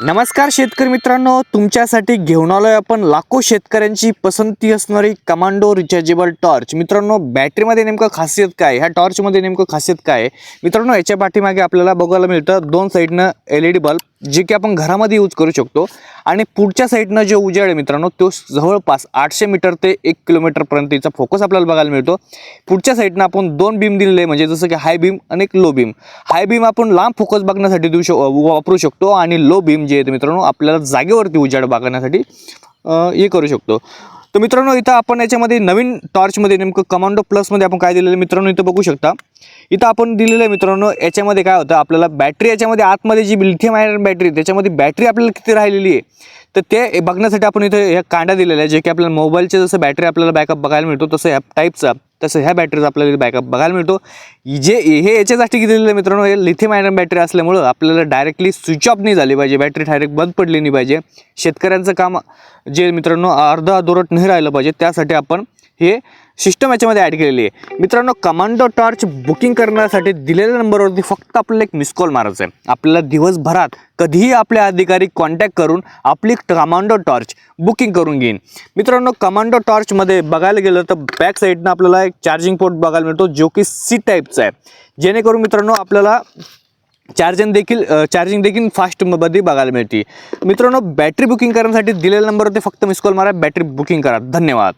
नमस्कार शेतकरी मित्रांनो, तुमच्यासाठी घेऊन आलोय आपण लाखो शेतकऱ्यांची पसंती असणारी कमांडो रिचार्जेबल टॉर्च। मित्रांनो, बॅटरीमध्ये नेमकं खासियत काय, ह्या टॉर्चमध्ये नेमकं खासियत काय आहे मित्रांनो, याच्या पाठीमागे आपल्याला बघायला मिळतं दोन साइडनं LED बल्ब, जे की आपण घरामध्ये यूज करू शकतो। आणि पुढच्या साइडनं जो उजेड आहे मित्रांनो, तो जवळपास 800 मीटर ते 1 किलोमीटर पर्यंतचा फोकस आपल्याला बघायला मिळतो। पुढच्या साइडनं आपण दोन बीम दिलेले, म्हणजे जसं की हाय बीम आणि लो बीम। हाय बीम आपण लांब फोकस बघण्यासाठी वापरू शकतो आणि लो बीम जे आहे मित्रांनो, आपल्याला जागेवरती उजेड बघण्यासाठी हे करू शकतो। तर मित्रांनो, इथं आपण याच्यामध्ये नवीन टॉर्चमध्ये नेमकं कमांडो प्लसमध्ये आपण काय दिलेलं मित्रांनो, इथं बघू शकता। इथं आपण दिलेलं आहे मित्रांनो, याच्यामध्ये काय होतं, आपल्याला बॅटरी याच्यामध्ये आतमध्ये जी लिथियम आयर्न बॅटरी, त्याच्यामध्ये बॅटरी आपल्याला किती राहिलेली आहे तर ते बघण्यासाठी आपण इथे ह्या कांड्या दिलेल्या आहे, जे की आपल्याला मोबाईलचे जसं बॅटरी आपल्याला बॅकअप बघायला मिळतो तसं ह्या टाईपचा, तसं ह्या बॅटरीचा आपल्याला बॅकअप बघायला मिळतो। जे हे याच्यासाठी दिलेलं आहे मित्रांनो, हे लिथियम आयर्न बॅटरी असल्यामुळं आपल्याला डायरेक्टली स्विच ऑफ नाही झाली पाहिजे, बॅटरी डायरेक्ट बंद पडली नाही पाहिजे। शेतकऱ्यांचं काम जे मित्रांनो अर्धा अधुरट नाही राहिलं पाहिजे, त्यासाठी आपण हे सिस्टम याच्यामध्ये ॲड केलेली आहे। मित्रांनो, कमांडो टॉर्च बुकिंग करण्यासाठी दिलेल्या नंबरवरती फक्त आपल्याला एक मिस कॉल मारायचा आहे। आपल्याला दिवसभरात कधीही आपले अधिकारी कॉन्टॅक्ट करून आपली कमांडो टॉर्च बुकिंग करून घेईन। मित्रांनो, कमांडो टॉर्चमध्ये बघायला गेलं तर बॅक साईडनं आपल्याला एक चार्जिंग पोर्ट बघायला मिळतो, जो की C टाईपचा आहे, जेणेकरून मित्रांनो आपल्याला चार्जिंग देखील फास्टमध्ये बघायला मिळते। मित्रांनो, बॅटरी बुकिंग करण्यासाठी दिलेल्या नंबरवरती फक्त मिस कॉल मारा, बॅटरी बुकिंग करा। धन्यवाद।